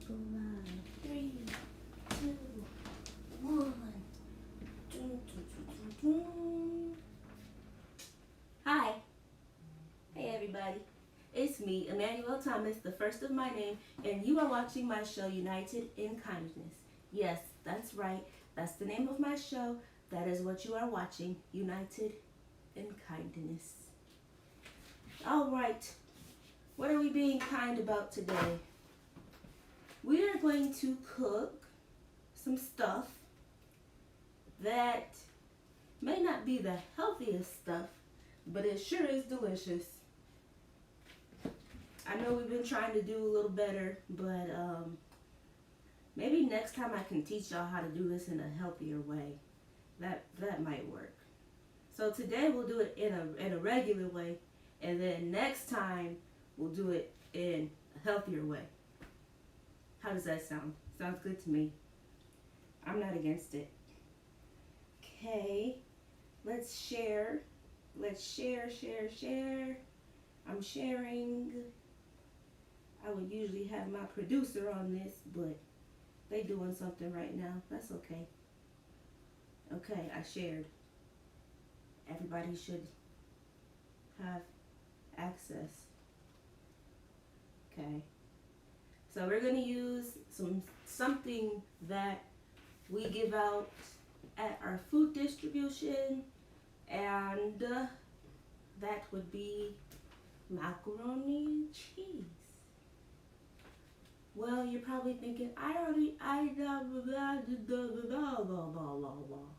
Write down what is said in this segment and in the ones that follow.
Go live. 3, 2, 1. Hi. Hey, everybody. It's me, Emmanuel Thomas, the first of my name, and you are watching my show, United in Kindness. Yes, that's right. That's the name of my show. That is what you are watching, United in Kindness. All right. What are we being kind about today? We are going to cook some stuff that may not be the healthiest stuff, but it sure is delicious. I know we've been trying to do a little better, but maybe next time I can teach y'all how to do this in a healthier way. That might work. So today we'll do it in a regular way, and then next time we'll do it in a healthier way. How does that sound? Sounds good to me. I'm not against it. Okay, let's share. Let's share. I'm sharing. I would usually have my producer on this, but they doing something right now. That's okay. Okay, I shared. Everybody should have access. Okay. So we're gonna use something that we give out at our food distribution, and that would be macaroni and cheese. Well, you're probably thinking, blah, blah, blah.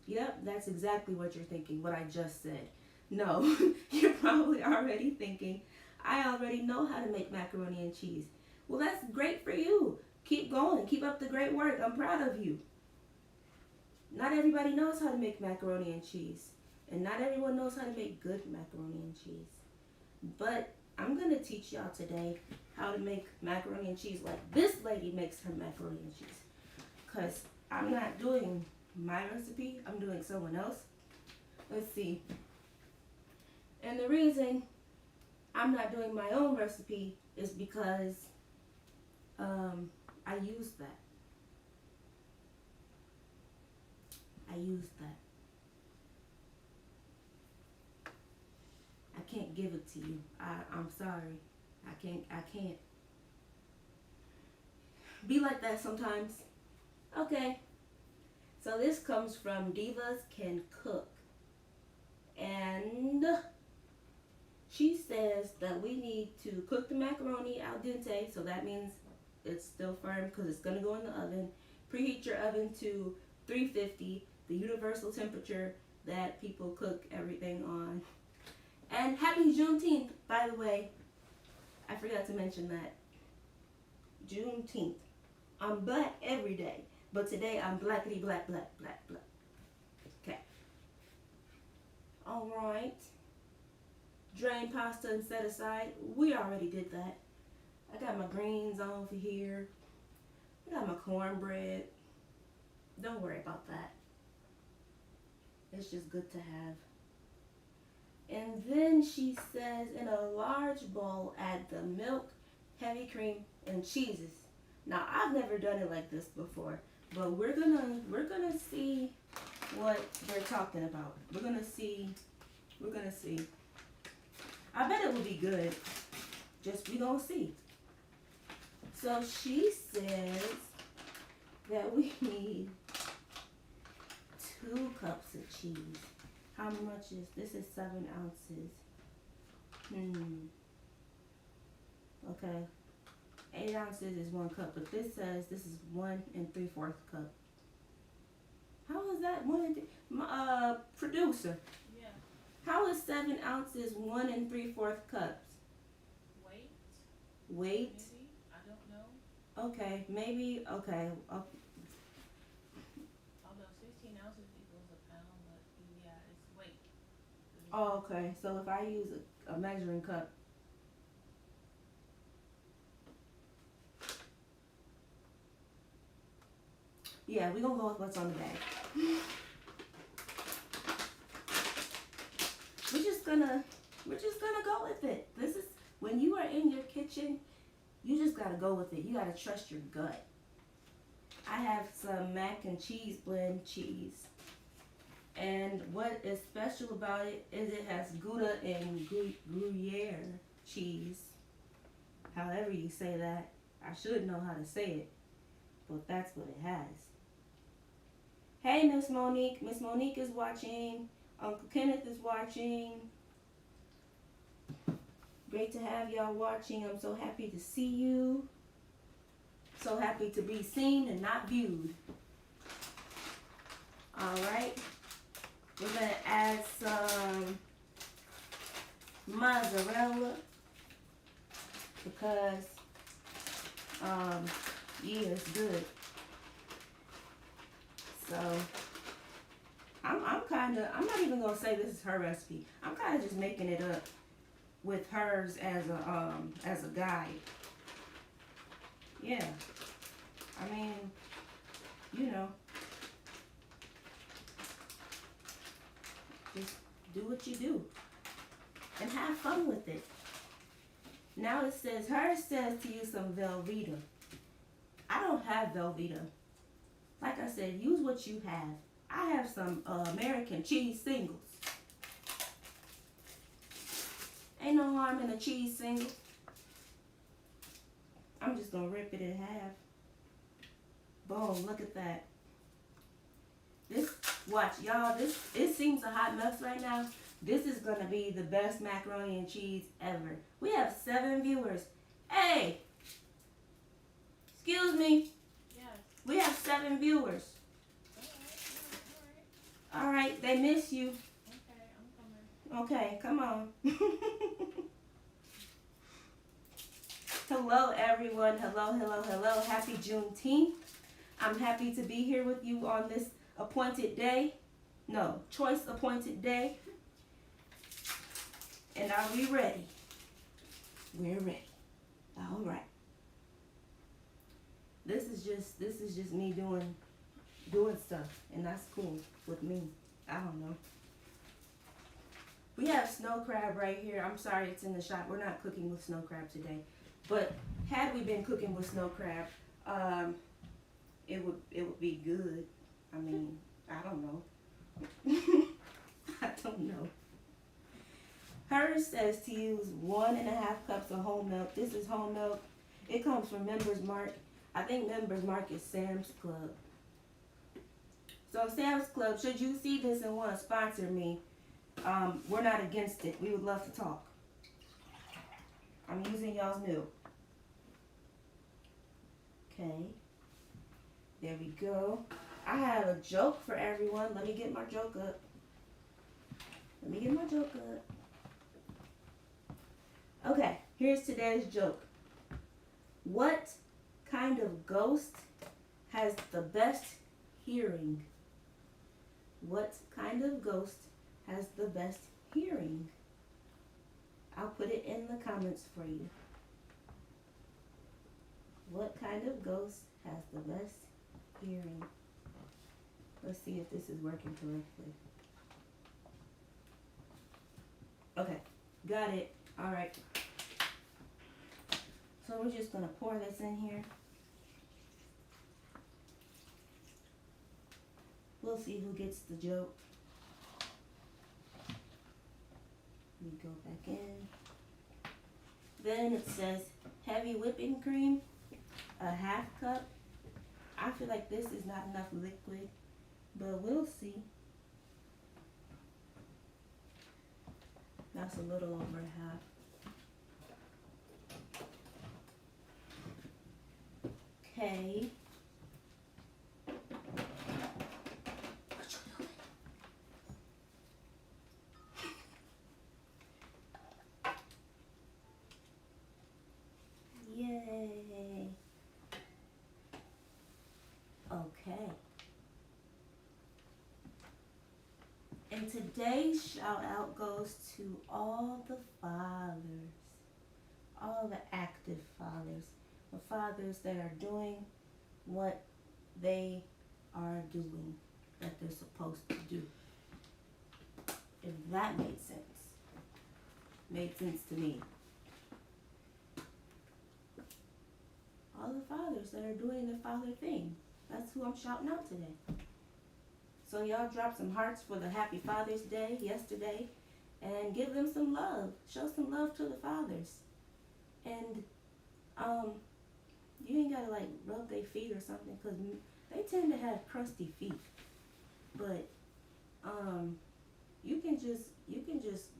Yep, that's exactly what you're thinking, what I just said. No, you're probably already thinking, I already know how to make macaroni and cheese. Well, that's great for you. Keep going. Keep up the great work. I'm proud of you. Not everybody knows how to make macaroni and cheese. And not everyone knows how to make good macaroni and cheese. But I'm going to teach y'all today how to make macaroni and cheese like this lady makes her macaroni and cheese. Because I'm not doing my recipe. I'm doing someone else. Let's see. And the reason I'm not doing my own recipe is because I used that. I can't give it to you. I'm sorry. I can't be like that sometimes. Okay. So this comes from Divas Can Cook. And she says that we need to cook the macaroni al dente, so that means it's still firm because it's going to go in the oven. Preheat your oven to 350, the universal temperature that people cook everything on. And happy Juneteenth, by the way. I forgot to mention that. Juneteenth. I'm black every day, but today I'm blackity black. Okay. All right. Drain pasta and set aside. We already did that. I got my greens on over here. I got my cornbread. Don't worry about that. It's just good to have. And then she says in a large bowl add the milk, heavy cream, and cheeses. Now I've never done it like this before, but we're gonna see what they're talking about. We're gonna see. I bet it will be good. Just we gonna see. So she says that we need 2 cups of cheese. How much is this? Is 7 ounces. Okay. 8 ounces is 1 cup, but this says this is 1 3/4 cup. How is that 1 producer? Yeah. How is 7 ounces 1 3/4 cups? Weight? Weight? Maybe? I don't know. Okay, maybe. Okay. Although 16 ounces equals a pound, but yeah, it's weight. Oh, okay. So if I use a measuring cup. Yeah, we're gonna go with what's on the bag. We're just gonna go with it. This is when you are in your kitchen, You just gotta go with it. You gotta trust your gut. I have some mac and cheese blend cheese. And what is special about it is it has Gouda and Gruyere cheese. However you say that. I should know how to say it, but that's what it has. Hey, Miss Monique. Miss Monique is watching. Uncle Kenneth is watching. Great to have y'all watching. I'm so happy to see you. So happy to be seen and not viewed. Alright. We're going to add some mozzarella because yeah, it's good. So I'm not even gonna say this is her recipe. I'm kind of just making it up with hers as a guide. Yeah, I mean, you know, just do what you do and have fun with it. Now it says, hers says to use some Velveeta. I don't have Velveeta. Like I said, use what you have. I have some American cheese singles. Ain't no harm in a cheese single. I'm just gonna rip it in half. Boom, look at that. This, watch y'all, it seems a hot mess right now. This is gonna be the best macaroni and cheese ever. We have 7 viewers. Hey! Excuse me. Yes. We have 7 viewers. Alright, they miss you. Okay, I'm coming. Okay, come on. Hello, everyone. Hello, hello, hello. Happy Juneteenth. I'm happy to be here with you on this appointed day. No, choice appointed day. And are we ready? We're ready. All right. This is just me doing stuff, and that's cool with me. I don't know. We have snow crab right here. I'm sorry it's in the shop. We're not cooking with snow crab today. But had we been cooking with snow crab, it would be good. I mean, I don't know. I don't know. Hers says to use 1.5 cups of whole milk. This is whole milk. It comes from Members Mark. I think Members Mark is Sam's Club. So Sam's Club, should you see this and want to sponsor me, we're not against it. We would love to talk. I'm using y'all's milk. Okay. There we go. I have a joke for everyone. Let me get my joke up. Okay, here's today's joke. What kind of ghost has the best hearing? What kind of ghost has the best hearing? I'll put it in the comments for you. What kind of ghost has the best hearing? Let's see if this is working correctly. Okay, got it. All right. So we're just gonna pour this in here. We'll see who gets the joke. We go back in. Then it says heavy whipping cream, 1/2 cup. I feel like this is not enough liquid, but we'll see. That's a little over half. Okay. Yay. Okay. And today's shout out goes to all the fathers, all the active fathers, the fathers that are doing what they are doing, that they're supposed to do. If that made sense. Made sense to me. all the fathers that are doing the father thing. That's who I'm shouting out today. So y'all drop some hearts for the Happy Father's Day yesterday and give them some love. Show some love to the fathers. And you ain't gotta like rub their feet or something, because they tend to have crusty feet. But you can just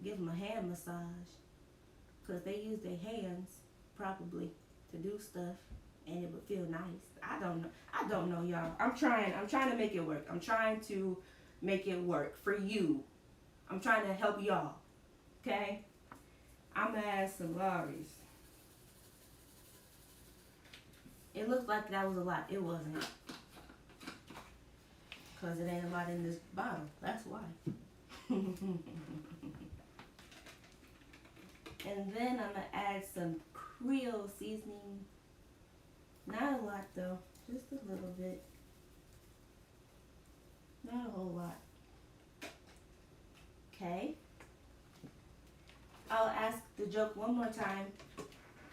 give them a hand massage, because they use their hands probably to do stuff, and it would feel nice. I don't know, y'all. I'm trying to make it work. I'm trying to make it work for you. I'm trying to help y'all. Okay? I'm gonna add some Lawry's. It looked like that was a lot. It wasn't. Because it ain't a lot in this bottle. That's why. And then I'm going to add some Creole seasoning. Not a lot though. Just a little bit. Not a whole lot. Okay. I'll ask the joke one more time.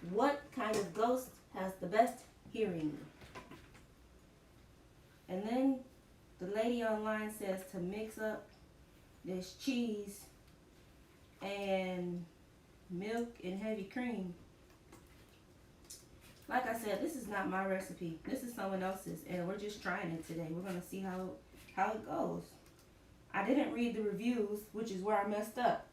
What kind of ghost has the best hearing? And then the lady online says to mix up this cheese and milk and heavy cream. Like I said, this is not my recipe. This is someone else's, and we're just trying it today. We're gonna see how it goes. I didn't read the reviews, which is where I messed up.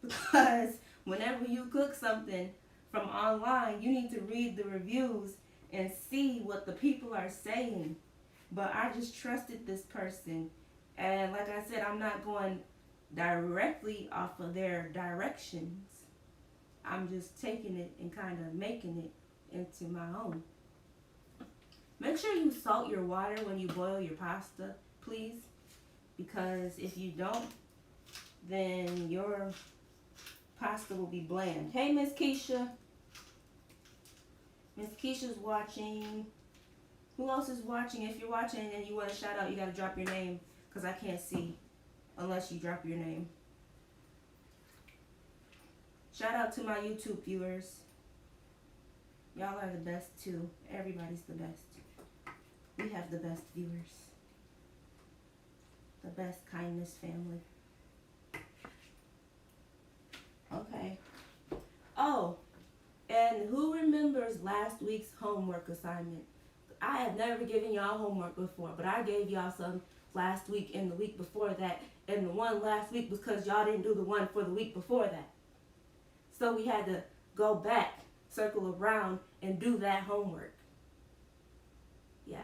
Because whenever you cook something from online, you need to read the reviews and see what the people are saying. But I just trusted this person, and like I said, I'm not going directly off of their directions. I'm just taking it and kind of making it into my own. Make sure you salt your water when you boil your pasta, please, because if you don't, then your pasta will be bland. Hey, Miss Keisha. Miss Keisha's watching. Who else is watching? If you're watching and you want to shout out, you got to drop your name, because I can't see unless you drop your name. Shout out to my YouTube viewers. Y'all are the best too. Everybody's the best. We have the best viewers. The best kindness family. Okay. Oh, and who remembers last week's homework assignment? I have never given y'all homework before, but I gave y'all some last week and the week before that, and the one last week because y'all didn't do the one for the week before that. So we had to go back, circle around, and do that homework. Yeah.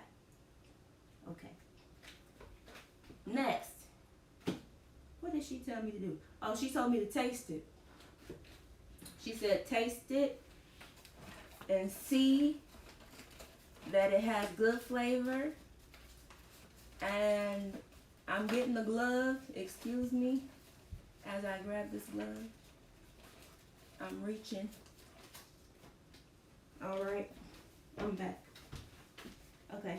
Okay. Next. What did she tell me to do? Oh, she told me to taste it. She said taste it and see that it has good flavor. And I'm getting the glove. Excuse me as I grab this glove. I'm reaching. Alright, I'm back. Okay.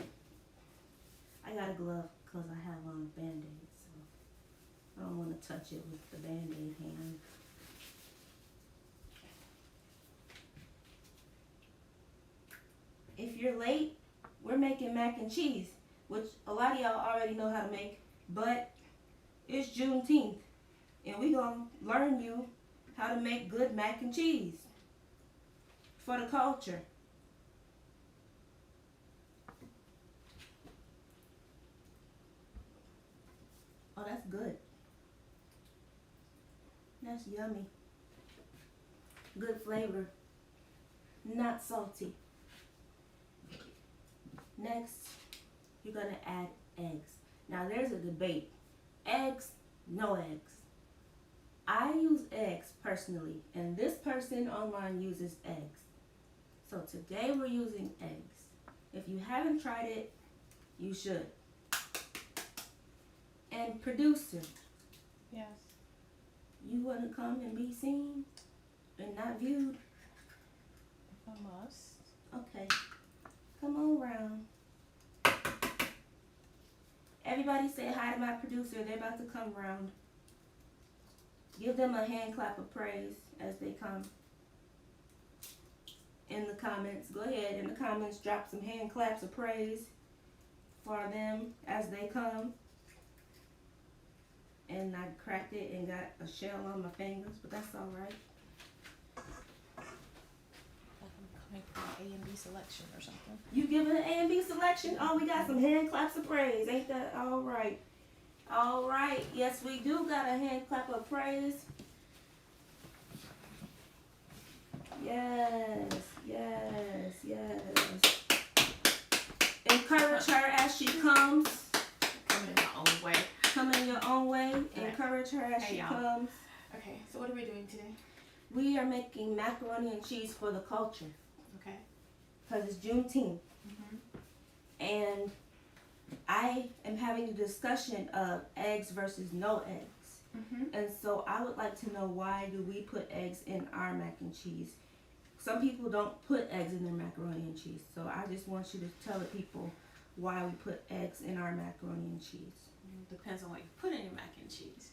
I got a glove because I have on a Band-Aid, so I don't want to touch it with the Band-Aid hand. If you're late, we're making mac and cheese, which a lot of y'all already know how to make, but it's Juneteenth, and we're going to learn you how to make good mac and cheese for the culture. Oh, that's good. That's yummy. Good flavor. Not salty. Next, you're going to add eggs. Now, there's a debate. Eggs, no eggs. I use eggs personally, and this person online uses eggs. So today we're using eggs. If you haven't tried it, you should. And producer. Yes. You want to come and be seen and not viewed? If I must. Okay. Come on round. Everybody say hi to my producer. They're about to come round. Give them a hand clap of praise as they come. in the comments. Go ahead in the comments, drop some hand claps of praise for them as they come. And I cracked it and got a shell on my fingers, but that's all right. Like I'm coming for an A and B selection or something. You giving an A and B selection? Oh, we got some hand claps of praise. Ain't that all right? All right. Yes, we do got a hand clap of praise. Yes, yes, yes. Encourage her as she comes. Coming in my own way. Come in your own way. Right. Encourage her as Hey, she y'all. comes. Okay, so what are we doing today? We are making macaroni and cheese for the culture Okay. because it's Juneteenth. And I am having a discussion of eggs versus no eggs. And so I would like to know, why do we put eggs in our mac and cheese? Some people don't put eggs in their macaroni and cheese. So I just want you to tell the people why we put eggs in our macaroni and cheese. Depends on what you put in your mac and cheese.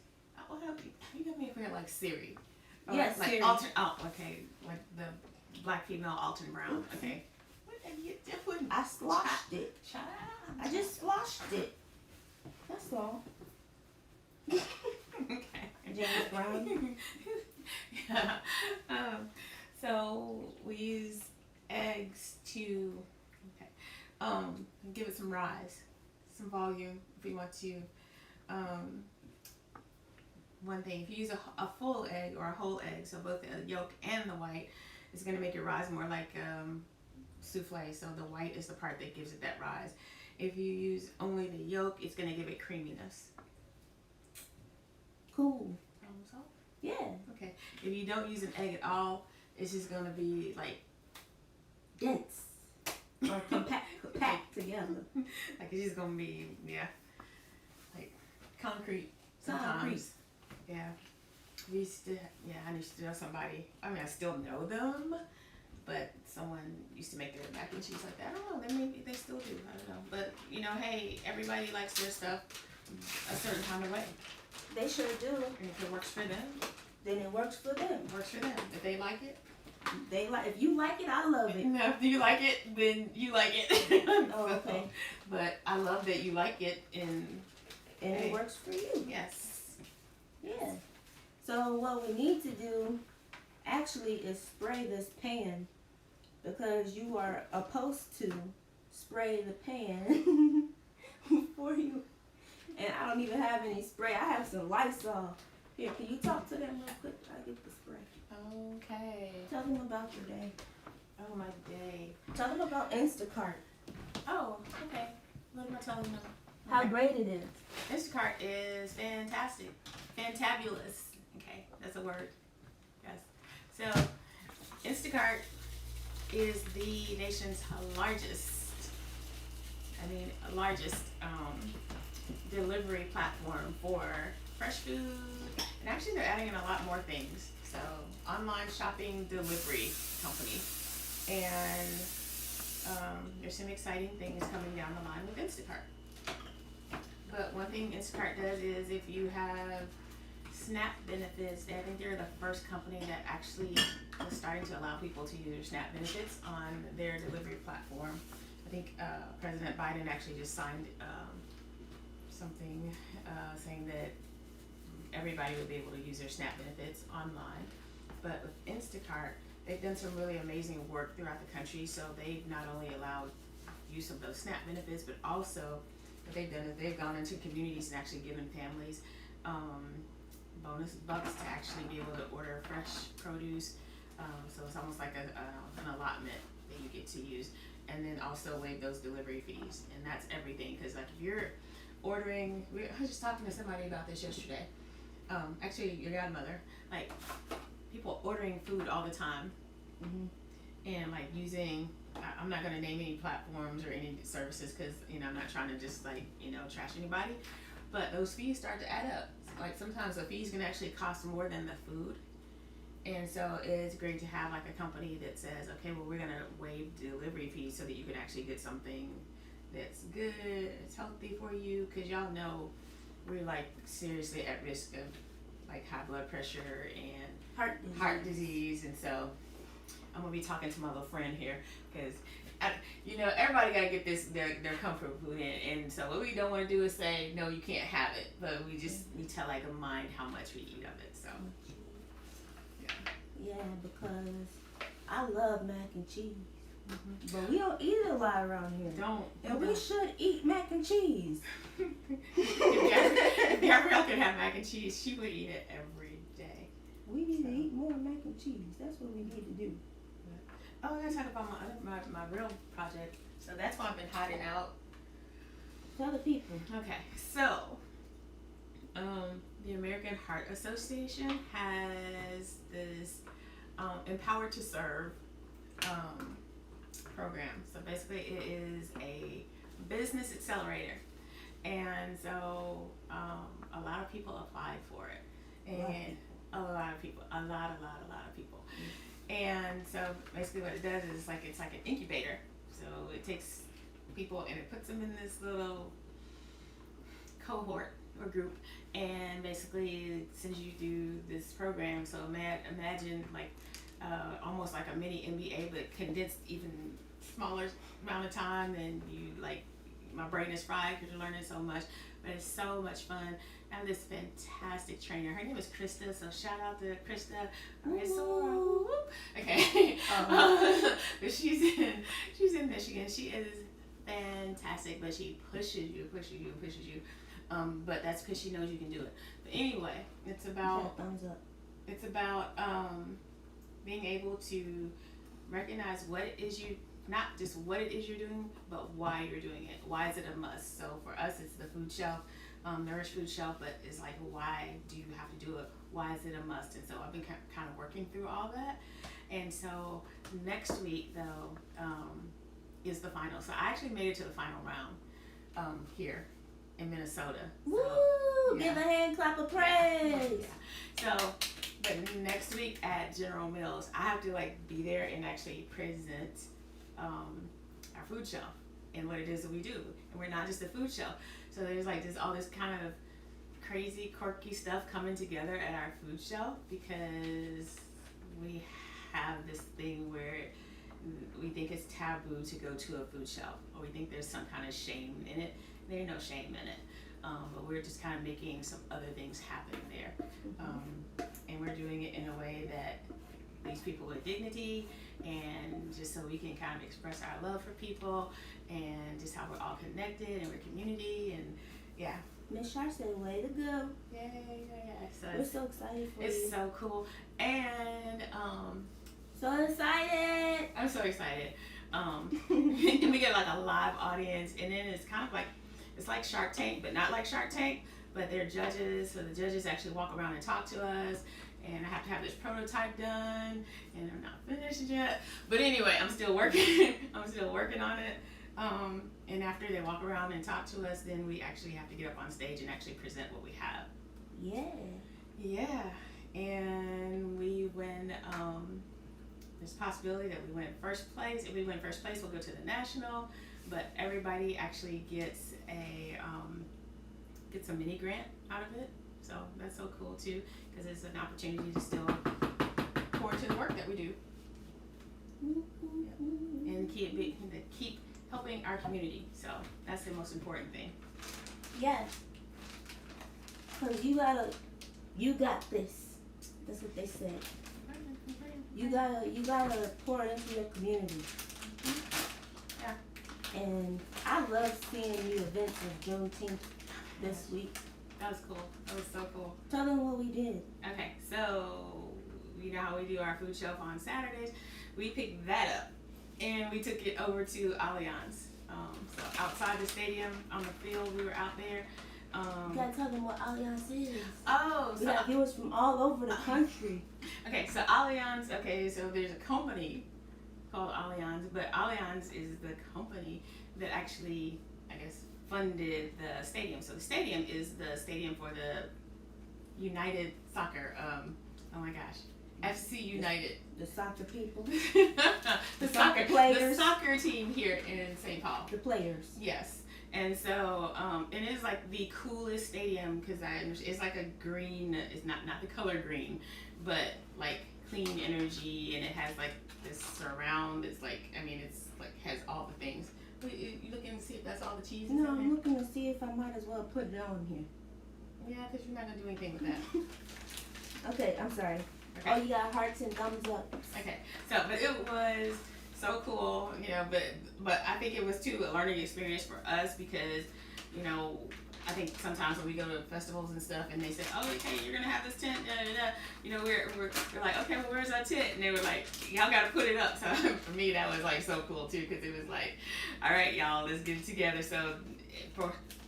What help you? You got me over here like Siri. Yes, like Siri. Okay, like the black female Alton Brown. Okay. What are you doing? I sloshed it. Child. I just sloshed it. That's all. Okay. James Brown. Yeah. So we use eggs to give it some rise, some volume if you want to. One thing, if you use a full egg or a whole egg, so both the yolk and the white, it's going to make it rise more like souffle. So the white is the part that gives it that rise. If you use only the yolk, it's going to give it creaminess. Cool. Problem solved? Yeah. Okay. If you don't use an egg at all, it's just going to be like Dense. Or compact together. like it's just gonna be like concrete sometimes. Concrete. Yeah. We used to I used to know somebody. I mean, I still know them, but someone used to make their mac and cheese like that. I don't know. Maybe they still do. I don't know. But hey, everybody likes their stuff a certain kind of way, They sure do. and if it works for them, Then it works for them. it works for them. If they like it, They like. If you like it, I love it. no, if you like it, then you like it. Oh, okay. But I love that you like it, and And Hey. it works for you. yes. Yeah. So what we need to do actually is spray this pan, because you are supposed to spray the pan before you. And I don't even have any spray. I have some Lysol. Here, can you talk to them real quick? I get the spray. Okay. Tell them about your day. Oh, my day. Tell them about Instacart. Oh, okay. What am I telling them? How Okay. great it is. Instacart is fantastic. Fantabulous. Okay, that's a word. Yes. So, Instacart is the nation's largest delivery platform for fresh food. And actually, they're adding in a lot more things. So, online shopping delivery company. And there's some exciting things coming down the line with Instacart. But one thing Instacart does is, if you have SNAP benefits, I think they're the first company that actually is starting to allow people to use their SNAP benefits on their delivery platform. I think President Biden actually just signed something saying that everybody would be able to use their SNAP benefits online. But with Instacart, they've done some really amazing work throughout the country. So they've not only allowed use of those SNAP benefits, but also what they've done is they've gone into communities and actually given families bonus bucks to actually be able to order fresh produce. So it's almost like an allotment that you get to use, and then also waive those delivery fees. And that's everything, because like if you're ordering, I was just talking to somebody about this yesterday. Actually, your godmother, like people ordering food all the time, and like using. I'm not gonna name any platforms or any services, because I'm not trying to just trash anybody, but those fees start to add up. Like sometimes the fees can actually cost more than the food, and so it's great to have like a company that says, okay, well, we're gonna waive delivery fees so that you can actually get something that's good, it's healthy for you, because y'all know we're like seriously at risk of like high blood pressure and Heart heart disease, and so I'm gonna be talking to my little friend here because. Everybody gotta get their comfort food in, and so what we don't want to do is say no, you can't have it, but we just need to like mind how much we eat of it. So, yeah, because I love mac and cheese, but we don't eat it a lot around here. And we should eat mac and cheese. If Gabrielle could have mac and cheese, she would eat it every day. We need to eat more mac and cheese. That's what we need to do. Oh, I gotta talk about my real project. So that's why I've been hiding out. Tell the people. Okay, so the American Heart Association has this Empowered to Serve program. So basically, it is a business accelerator, and so a lot of people applied for it, and a lot of people. And so basically what it does is it's like an incubator. So it takes people and it puts them in this little cohort or group, and basically since you do this program, so imagine almost like a mini MBA but condensed even smaller amount of time, and my brain is fried because you're learning so much, but it's so much fun. I have this fantastic trainer. Her name is Krista, so shout out to Krista. Okay. But she's in Michigan. She is fantastic, but she pushes you. But that's because she knows you can do it. But anyway, it's about thumbs up. It's about being able to recognize what it is not just what it is you're doing, but why you're doing it. Why is it a must? So for us, it's the food shelf. Nourish Food Shelf, but it's like, why do you have to do it? Why is it a must? And so I've been kind of working through all that. And so next week, though, is the final. So I actually made it to the final round here in Minnesota. Woo! So, Give a hand clap of praise. Yeah. So, but next week at General Mills, I have to be there and actually present our food shelf and what it is that we do. And we're not just a food shelf. So there's all this kind of crazy, quirky stuff coming together at our food shelf because we have this thing where we think it's taboo to go to a food shelf, or we think there's some kind of shame in it. There's no shame in it, but we're just kind of making some other things happen there. And we're doing it in a way that leaves people with dignity, and just so we can kind of express our love for people, and just how we're all connected and we're community, and yeah. Miss Shar said, way to go. Yeah. So we're so excited for you. It's so cool. And so excited. I'm so excited. And we get a live audience, and then it's kind of it's like Shark Tank, but not like Shark Tank, but they're judges, so the judges actually walk around and talk to us. And I have to have this prototype done, and I'm not finished yet. But anyway, I'm still working. On it. And after they walk around and talk to us, then we actually have to get up on stage and actually present what we have. Yeah. And we win. There's a possibility that we win first place. If we win first place, we'll go to the national. But everybody actually gets a mini grant out of it. So that's so cool too, because it's an opportunity to still pour into the work that we do, and keep helping our community. So that's the most important thing. Yes, because you got this. That's what they said. You gotta pour into your community. Yeah. And I love seeing the events of Juneteenth this week. That was cool. That was so cool. Tell them what we did. Okay, so you know how we do our food shelf on Saturdays. We picked that up and we took it over to Allianz. So outside the stadium, on the field, we were out there. You gotta tell them what Allianz is. Oh, we got viewers from all over the country. Okay, so Allianz. Okay, so there's a company called Allianz, but Allianz is the company that actually, I guess, funded the stadium. So the stadium is the stadium for the United Soccer. Oh my gosh, FC United. The soccer people. the soccer players. The soccer team here in St. Paul. The players. Yes. And so it is the coolest stadium because it's a green. It's not the color green, but clean energy, and it has like this surround. It's like, I mean, it's like has all the things. You looking to see if that's all the cheese? No, I'm looking to see if I might as well put it on here. Yeah, because you're not gonna do anything with that. Okay, I'm sorry. Okay. Oh, you got hearts and thumbs up. Okay. So, but it was so cool, you know. But I think it was too a learning experience for us because, you know, I think sometimes when we go to festivals and stuff and they say, oh, okay, you're gonna have this tent, da, da, da. You know, we're like, okay, well, where's our tent? And they were like, y'all gotta put it up. So for me, that was like so cool too, because it was like, all right, y'all, let's get it together. So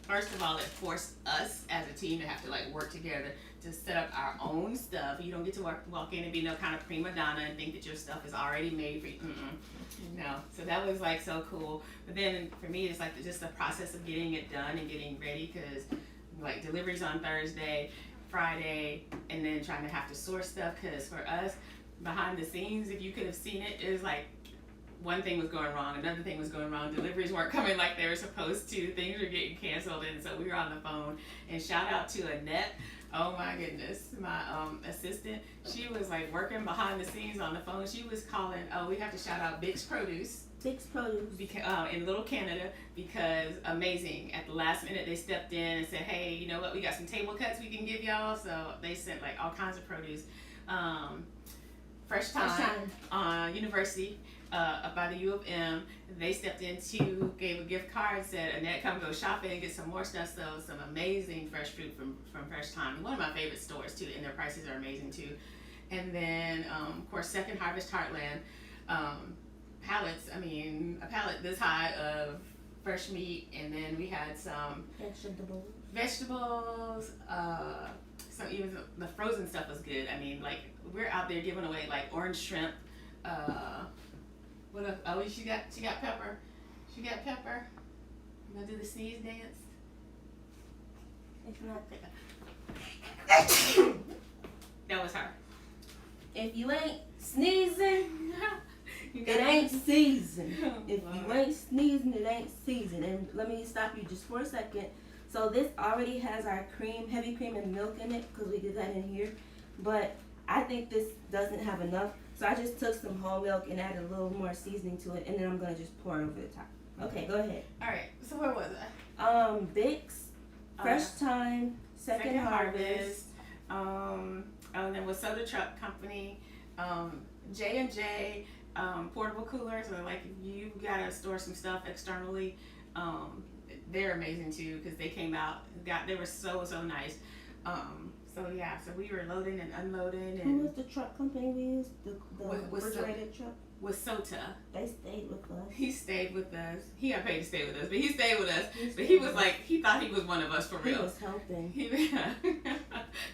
first of all, it forced us as a team to have to like work together to set up our own stuff. You don't get to walk in and be no kind of prima donna and think that your stuff is already made for you. No. So that was like so cool. But then for me, it's like just the process of getting it done and getting ready, because like deliveries on Thursday, Friday, and then trying to have to source stuff. Because for us, behind the scenes, if you could have seen it, it was like one thing was going wrong, another thing was going wrong. Deliveries weren't coming like they were supposed to. Things were getting canceled, and so we were on the phone. And shout out to Annette. Oh my goodness, my assistant. She was like working behind the scenes on the phone. She was calling. Oh, we have to shout out Bix Produce. Bix Produce. Because, in Little Canada, because amazing. At the last minute, they stepped in and said, "Hey, you know what? We got some table cuts we can give y'all." So they sent like all kinds of produce. Fresh Time University. Up by the U of M, they stepped in too, gave a gift card, said, Annette, come go shopping and get some more stuff. So some amazing fresh fruit from Fresh Time. One of my favorite stores too, and their prices are amazing too. And then, of course, Second Harvest Heartland. Pallets, I mean, a pallet this high of fresh meat, and then we had some vegetables, some even the frozen stuff was good. I mean, like, we're out there giving away like orange shrimp, what else? Oh, she got pepper. She got pepper. You gonna do the sneeze dance? It's not That was her. If you ain't sneezing, it ain't season. If you ain't sneezing, it ain't season. And let me stop you just for a second. So this already has our cream, heavy cream and milk in it, because we did that in here. But I think this doesn't have enough. So I just took some whole milk and added a little more seasoning to it, and then I'm gonna just pour it over the top. Okay, go ahead. All right. So where was I? Bix, Fresh Time, Second Harvest. And then with Soda Truck Company, J&J, portable coolers, or like if you gotta store some stuff externally, they're amazing too, because they came out, they were so nice. So yeah, so we were loading and unloading. And who was the truck company we used? The refrigerated truck? With Sota. They stayed with us. He stayed with us. He got paid to stay with us, but he stayed with us. But he was like, he thought he was one of us for real. He was helping.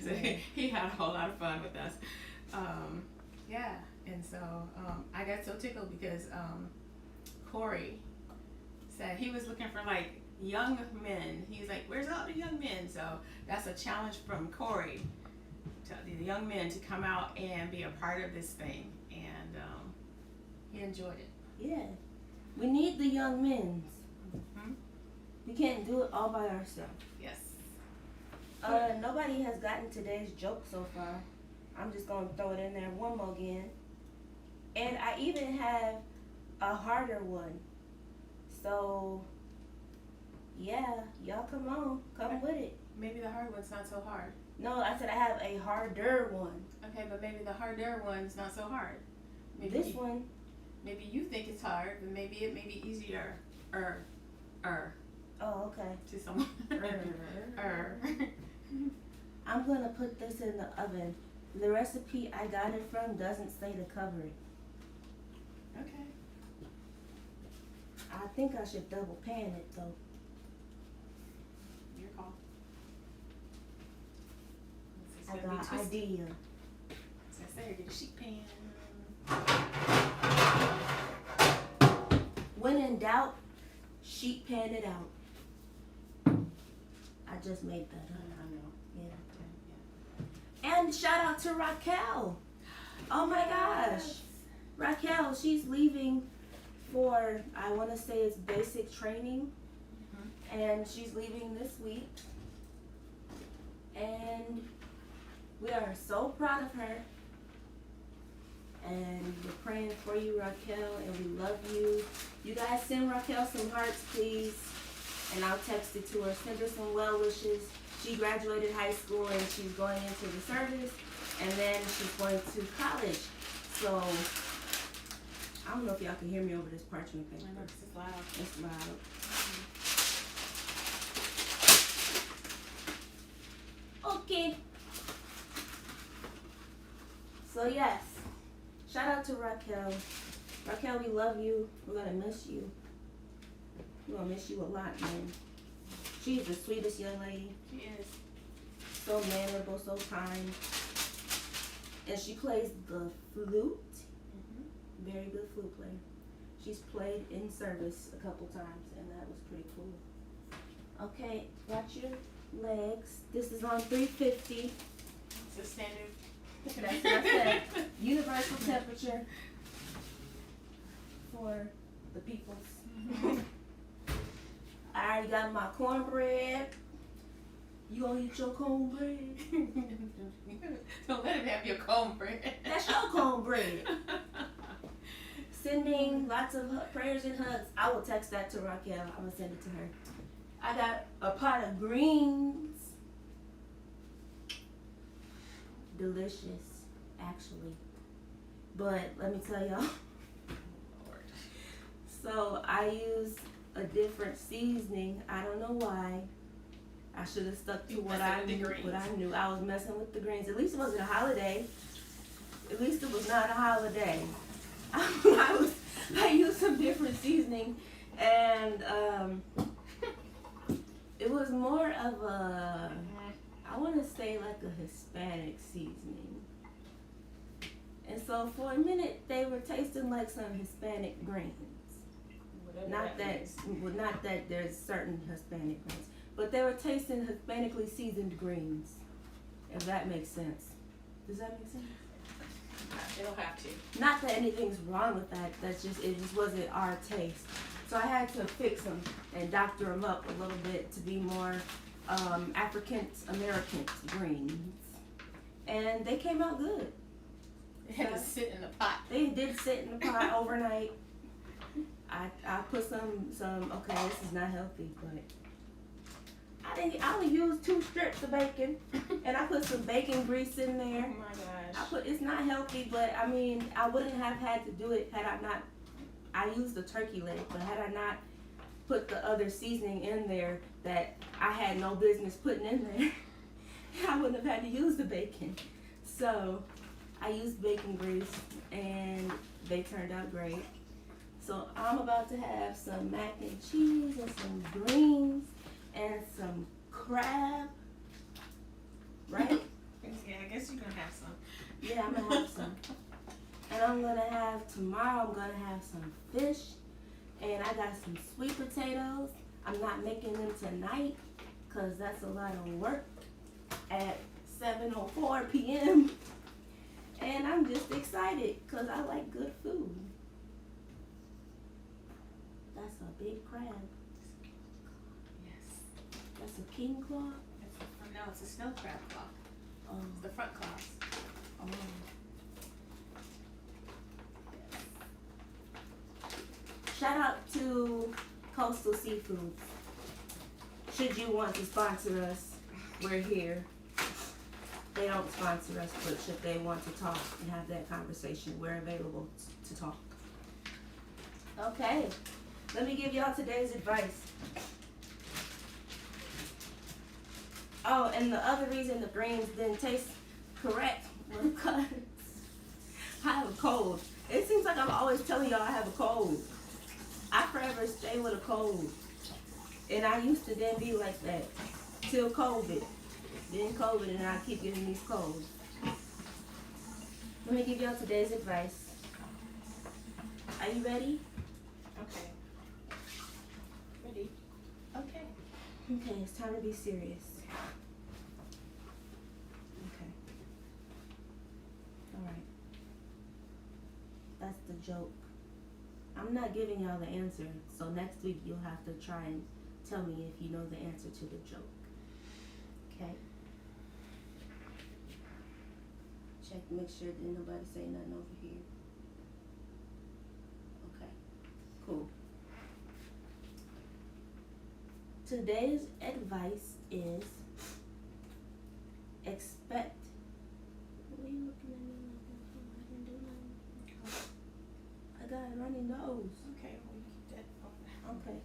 So he had a whole lot of fun with us. Yeah, and so I got so tickled because Corey said he was looking for like young men. He's like, where's all the young men? So that's a challenge from Corey to the young men to come out and be a part of this thing, and he enjoyed it. Yeah, we need the young men. Mm-hmm. We can't do it all by ourselves. Yes. Nobody has gotten today's joke so far. I'm just gonna throw it in there one more again, and I even have a harder one. So yeah, y'all come with it. Maybe the hard one's not so hard. No, I said I have a harder one. Okay, but maybe the harder one's not so hard. Maybe This one. Maybe you think it's hard, but maybe it may be easier. Oh, okay. To someone. I'm gonna put this in the oven. The recipe I got it from doesn't say to cover it. Okay. I think I should double pan it though. Your call. I got an idea. So I say, get a sheet pan. When in doubt, sheet pan it out. I just made that up. I know. Yeah. And shout out to Raquel. Oh my gosh. Raquel, she's leaving for, I want to say it's basic training. Mm-hmm. And she's leaving this week. And we are so proud of her. And we're praying for you, Raquel, and we love you. You guys send Raquel some hearts, please. And I'll text it to her. Send her some well wishes. She graduated high school and she's going into the service. And then she's going to college. So, I don't know if y'all can hear me over this parchment paper. I know this is loud. It's loud. Okay. So yes, shout out to Raquel. Raquel, we love you. We're gonna miss you. We're gonna miss you a lot, man. She's the sweetest young lady. She is. So mannerable, so kind. And she plays the flute. Very good flute player. She's played in service a couple times, and that was pretty cool. Okay, watch your legs. This is on 350. It's a standard. That's what I said. Universal temperature for the peoples. I already got my cornbread. You gonna eat your cornbread? Don't let him have your cornbread. That's your cornbread. Sending lots of prayers and hugs. I will text that to Raquel. I'm gonna send it to her. I got a pot of greens. Delicious, actually. But let me tell y'all. So I used a different seasoning. I don't know why. I should have stuck to what I knew. I was messing with the greens. At least it wasn't a holiday. At least it was not a holiday. I used some different seasoning, and it was more of a, I want to say like a Hispanic seasoning. And so for a minute, they were tasting like some Hispanic greens. Not that there's certain Hispanic greens, but they were tasting Hispanically seasoned greens. If that makes sense. Does that make sense? It'll have to. Not that anything's wrong with that. It just wasn't our taste. So I had to fix them and doctor them up a little bit to be more African American greens, and they came out good. They had to sit in the pot. They did sit in the pot overnight. I put some. Okay, this is not healthy, but I only used 2 strips of bacon, and I put some bacon grease in there. Oh my gosh. It's not healthy, but I mean, I wouldn't have had to do it had I not. I used the turkey leg, but had I not put the other seasoning in there that I had no business putting in there, I wouldn't have had to use the bacon. So I used bacon grease, and they turned out great. So I'm about to have some mac and cheese and some greens and some crab, right? Yeah, I guess you're gonna have some. Yeah, I'm gonna have some. And I'm gonna have, tomorrow I'm gonna have some fish, and I got some sweet potatoes. I'm not making them tonight, cause that's a lot of work at 7:04 p.m. And I'm just excited, cause I like good food. That's a big crab. Yes. That's a king claw? No, it's a snow crab claw. Oh. It's the front claws. Oh. Shout out to Coastal Seafoods. Should you want to sponsor us, we're here. They don't sponsor us, but should they want to talk and have that conversation, we're available to talk. Okay, let me give y'all today's advice. Oh, and the other reason the greens didn't taste correct was because I have a cold. It seems like I'm always telling y'all I have a cold. I forever stay with a cold. And I used to then be like that till COVID. Then COVID, and I keep getting these colds. Let me give y'all today's advice. Are you ready? Okay. Ready? Okay. Okay, it's time to be serious. Okay. Alright. That's the joke. I'm not giving y'all the answer, so next week you'll have to try and tell me if you know the answer to the joke. Okay? check to make sure that nobody say nothing over here. Okay, cool. Today's advice is expect. What are you looking at me like that for? I didn't do nothing. I got a runny nose. Okay, well, you keep that open.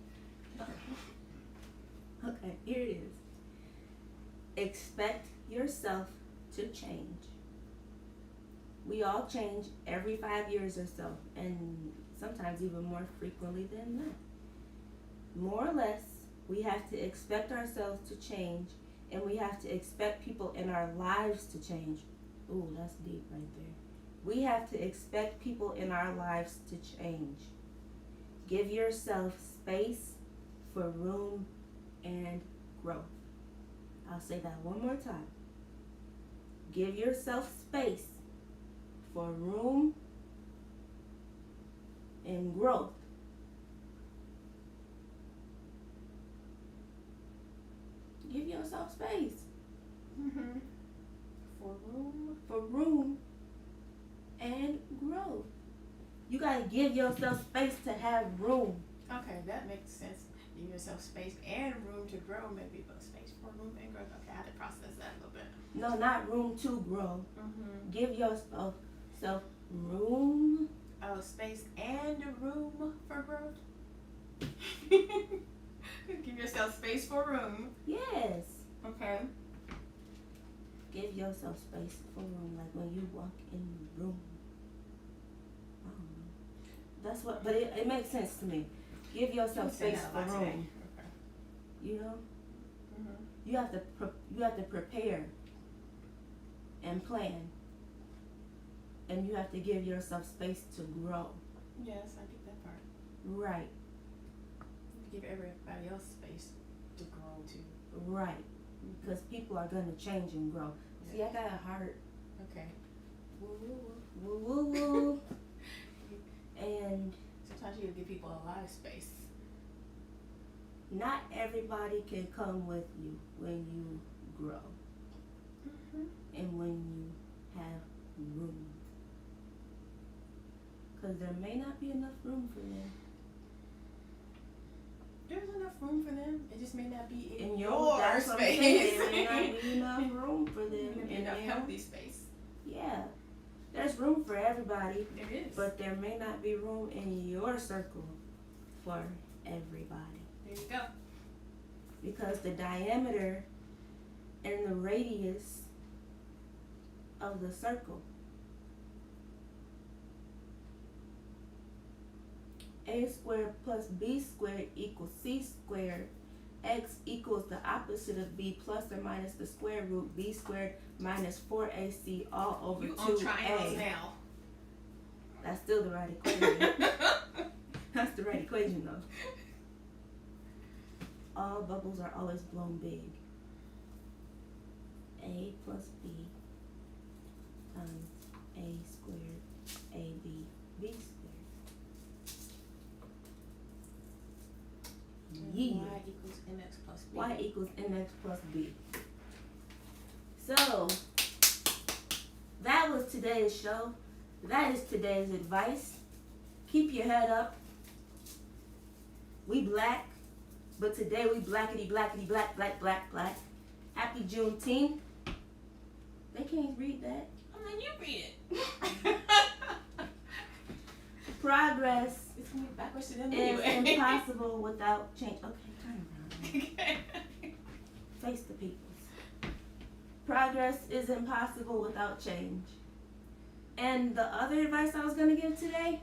Okay. Okay, here it is. Expect yourself to change. We all change every 5 years or so, and sometimes even more frequently than that. More or less, we have to expect ourselves to change, and we have to expect people in our lives to change. Ooh, that's deep right there. We have to expect people in our lives to change. Give yourself space for room and growth. I'll say that one more time. Give yourself space for room and growth. Give yourself space Mm-hmm. for room and growth. You gotta give yourself space to have room. Okay, that makes sense. Give yourself space and room to grow. Maybe both space for room and growth. Okay, I had to process that a little bit. No, not room to grow. Mm-hmm. Give yourself room. Oh, space and room for growth. Give yourself space for room. Yes. Okay. Give yourself space for room, like when you walk in the room. I don't know. That's what, but it makes sense to me. Give yourself space for room. Okay. You know, Mm-hmm. you have to prepare and plan, and you have to give yourself space to grow. Yes, I get that part. Right, Give everybody else space to grow too. right. Because people are gonna change and grow. See, I got a heart. Okay. Woo woo woo woo woo. And Sometimes you gotta give people a lot of space. not everybody can come with you when you grow Mm-hmm. and when you have room. Because there may not be enough room for them. There's enough room for them. It just may not be in In your that's what I'm space. saying. There may not be enough room for them. There may be in enough there. healthy space. Yeah. There's room for everybody, There is. but there may not be room in your circle for everybody. There you go. Because the diameter and the radius of the circle, a squared plus b squared equals c squared. X equals the opposite of b plus or minus the square root b squared minus 4ac all over You on triangles 2a. now. That's still the right equation. That's the right equation though. All bubbles are always blown big. A plus b times a squared ab b squared. Yeah. Y equals mx plus b. Y equals mx plus b. So, that was today's show. That is today's advice. Keep your head up. We black, but today we blackety blackety black black black black. Happy Juneteenth. They can't read that. I mean, you read it. Progress It's gonna be backwards to them is anyway. impossible without change. Okay, turn around. Face the peoples. Progress is impossible without change. And the other advice I was gonna give today,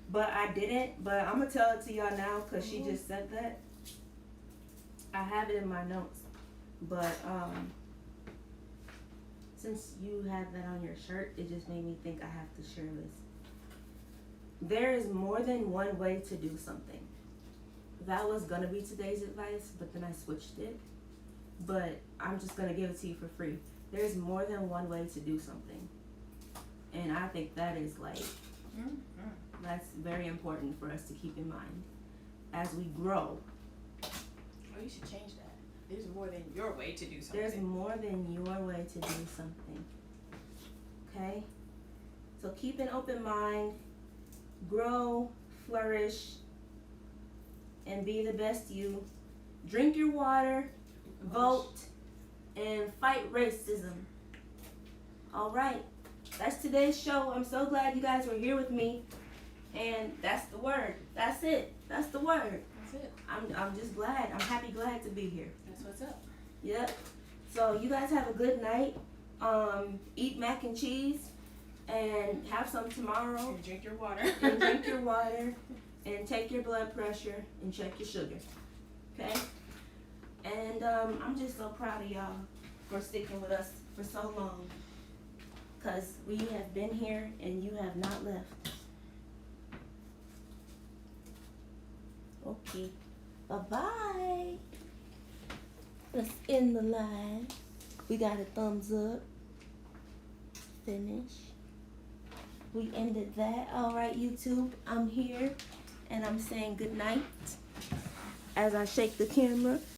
but I didn't, but I'm gonna tell it to y'all now because she just said that. I have it in my notes, but since you have that on your shirt, it just made me think I have to share this. There is more than one way to do something. That was gonna be today's advice, but then I switched it. But I'm just gonna give it to you for free. There's more than one way to do something. And I think that is like, that's very important for us to keep in mind as we grow. Oh, you should change that. There's more than your way to do something. There's more than your way to do something. Okay? So keep an open mind, grow, flourish, and be the best you. Drink your water, vote, and fight racism. All right, that's today's show. I'm so glad you guys were here with me. And that's the word. That's it. That's the word. That's it. I'm just glad. I'm happy, glad to be here. That's what's up. Yep. So you guys have a good night. Eat mac and cheese, and have some tomorrow. And drink your water. And drink your water, and take your blood pressure, and check your sugar. Okay. And I'm just so proud of y'all for sticking with us for so long. 'Cause we have been here and you have not left. Okay. Bye-bye. Let's end the live. We got a thumbs up. Finish. We ended that. Alright, YouTube. I'm here and I'm saying good night as I shake the camera.